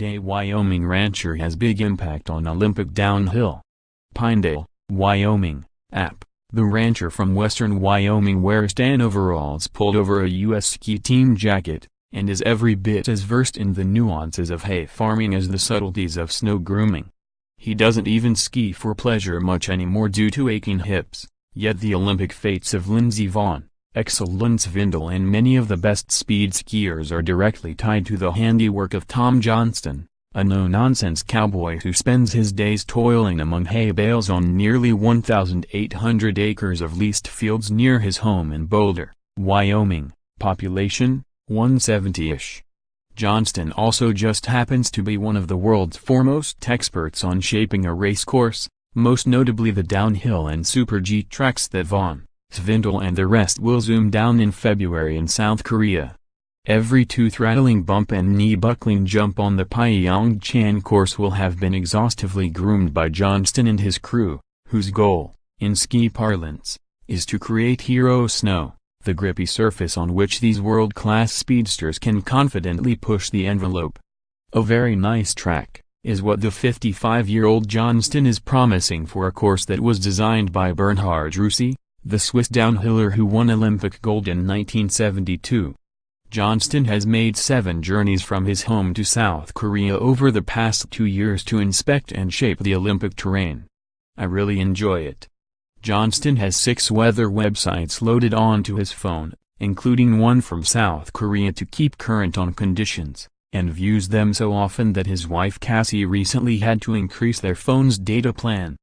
everyday Wyoming rancher has big impact on Olympic downhill. PINEDALE, Wyoming, App. The rancher from western Wyoming wears tan overalls pulled over a U.S. ski team jacket, and is every bit as versed in the nuances of hay farming as the subtleties of snow grooming. He doesn't even ski for pleasure much anymore due to aching hips, yet the Olympic fates of Lindsey Vonn, Aksel Lund Svindal and many of the best speed skiers are directly tied to the handiwork of Tom Johnston, a no-nonsense cowboy who spends his days toiling among hay bales on nearly 1,800 acres of leased fields near his home in Boulder, Wyoming, population, 170-ish. Johnston also just happens to be one of the world's foremost experts on shaping a racecourse, most notably the downhill and Super G tracks that Vonn, Svindal and the rest will zoom down in February in South Korea. Every tooth-rattling bump and knee-buckling jump on the Pyeongchang course will have been exhaustively groomed by Johnston and his crew, whose goal, in ski parlance, is to create hero snow, the grippy surface on which these world-class speedsters can confidently push the envelope. A very nice track, is what the 55-year-old Johnston is promising for a course that was designed by Bernhard Rossi, the Swiss downhiller who won Olympic gold in 1972. Johnston has made 7 journeys from his home to South Korea over the past 2 years to inspect and shape the Olympic terrain. I really enjoy it. Johnston has 6 weather websites loaded onto his phone, including one from South Korea to keep current on conditions, and views them so often that his wife Cassie recently had to increase their phone's data plan.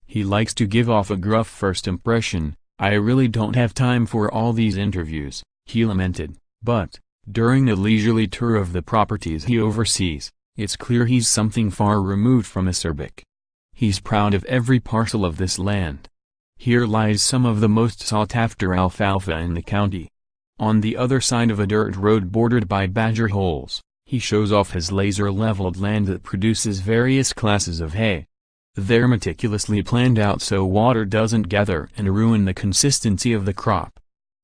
He likes to give off a gruff first impression. "I really don't have time for all these interviews," he lamented. But, during a leisurely tour of the properties he oversees, it's clear he's something far removed from acerbic. He's proud of every parcel of this land. Here lies some of the most sought-after alfalfa in the county. On the other side of a dirt road bordered by badger holes, he shows off his laser-leveled land that produces various classes of hay. They're meticulously planned out so water doesn't gather and ruin the consistency of the crop.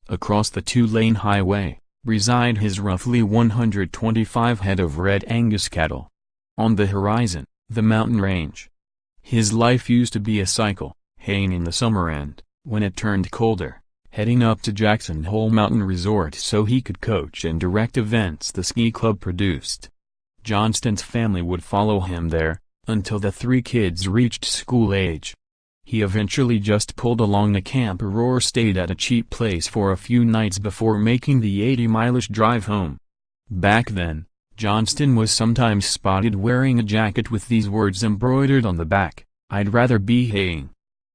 Across the 2-lane highway reside his roughly 125 head of Red Angus cattle. On the horizon, the mountain range. His life used to be a cycle, haying in the summer and, when it turned colder, heading up to Jackson Hole Mountain Resort so he could coach and direct events the ski club produced. Johnston's family would follow him there, until the 3 kids reached school age. He eventually just pulled along the camper or stayed at a cheap place for a few nights before making the 80-mile-ish drive home. Back then, Johnston was sometimes spotted wearing a jacket with these words embroidered on the back, "I'd rather be haying."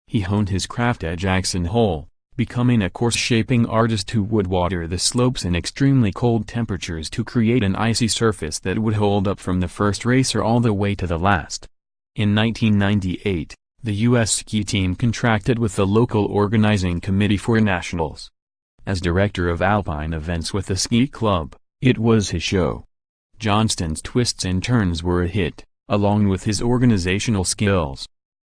He honed his craft at Jackson Hole, becoming a course-shaping artist who would water the slopes in extremely cold temperatures to create an icy surface that would hold up from the first racer all the way to the last. In 1998, the U.S. ski team contracted with the local organizing committee for nationals. As director of alpine events with the ski club, it was his show. Johnston's twists and turns were a hit, along with his organizational skills.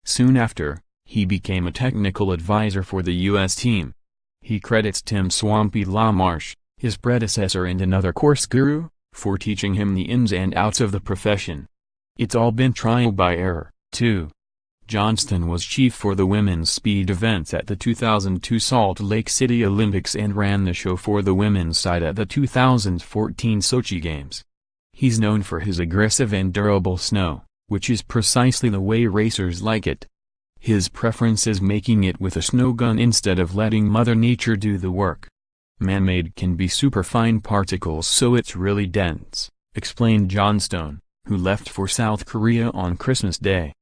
Soon after, he became a technical advisor for the U.S. team. He credits Tim "Swampy" LaMarche, his predecessor and another course guru, for teaching him the ins and outs of the profession. It's all been trial by error, too. Johnston was chief for the women's speed events at the 2002 Salt Lake City Olympics and ran the show for the women's side at the 2014 Sochi Games. He's known for his aggressive and durable snow, which is precisely the way racers like it. His preference is making it with a snow gun instead of letting Mother Nature do the work. Man-made can be superfine particles so it's really dense, explained Johnston, who left for South Korea on Christmas Day.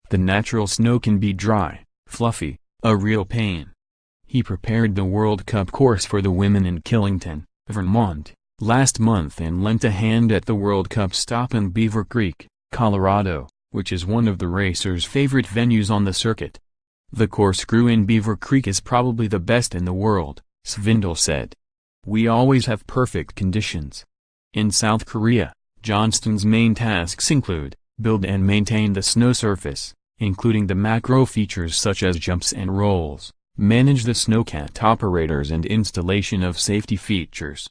The natural snow can be dry, fluffy, a real pain. He prepared the World Cup course for the women in Killington, Vermont, last month and lent a hand at the World Cup stop in Beaver Creek, Colorado, which is one of the racers' favorite venues on the circuit. "The corkscrew in Beaver Creek is probably the best in the world," Svindal said. "We always have perfect conditions." In South Korea, Johnston's main tasks include build and maintain the snow surface, including the macro features such as jumps and rolls, manage the snowcat operators and installation of safety features.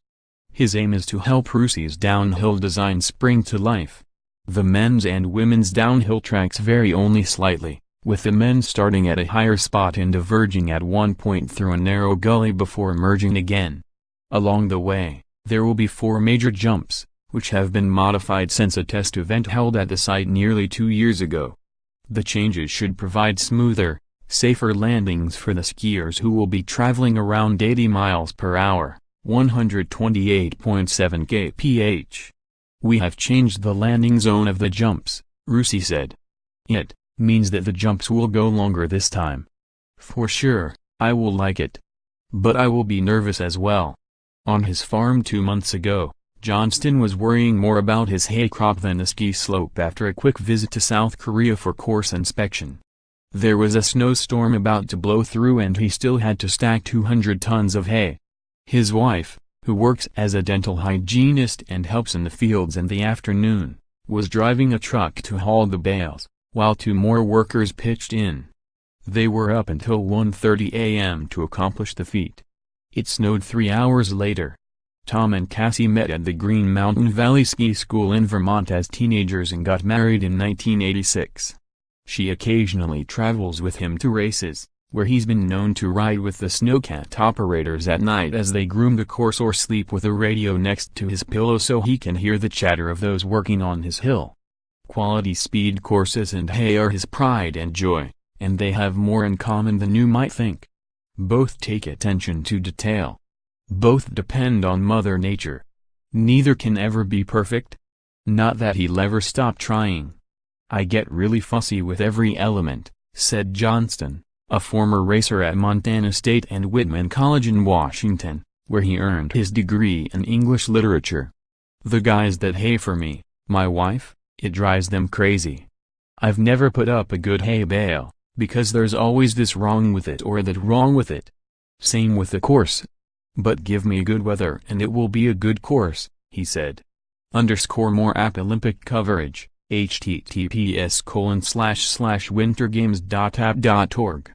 His aim is to help Rossi's downhill design spring to life. The men's and women's downhill tracks vary only slightly, with the men's starting at a higher spot and diverging at one point through a narrow gully before merging again. Along the way, there will be 4 major jumps, which have been modified since a test event held at the site nearly 2 years ago. The changes should provide smoother, safer landings for the skiers who will be traveling around 80 miles per hour, 128.7 kph. We have changed the landing zone of the jumps, Russi said. It means that the jumps will go longer this time. For sure, I will like it. But I will be nervous as well. On his farm 2 months ago, Johnston was worrying more about his hay crop than the ski slope after a quick visit to South Korea for course inspection. There was a snowstorm about to blow through and he still had to stack 200 tons of hay. His wife, who works as a dental hygienist and helps in the fields in the afternoon, was driving a truck to haul the bales, while 2 more workers pitched in. They were up until 1:30 a.m. to accomplish the feat. It snowed 3 hours later. Tom and Cassie met at the Green Mountain Valley Ski School in Vermont as teenagers and got married in 1986. She occasionally travels with him to races, where he's been known to ride with the snowcat operators at night as they groom the course or sleep with a radio next to his pillow so he can hear the chatter of those working on his hill. Quality speed courses and hay are his pride and joy, and they have more in common than you might think. Both take attention to detail. Both depend on Mother Nature. Neither can ever be perfect. Not that he'll ever stop trying. I get really fussy with every element, said Johnston, a former racer at Montana State and Whitman College in Washington, where he earned his degree in English literature. The guys that hay for me, my wife, it drives them crazy. I've never put up a good hay bale, because there's always this wrong with it or that wrong with it. Same with the course. But give me good weather and it will be a good course, he said. More app Olympic coverage, https://wintergames.app.org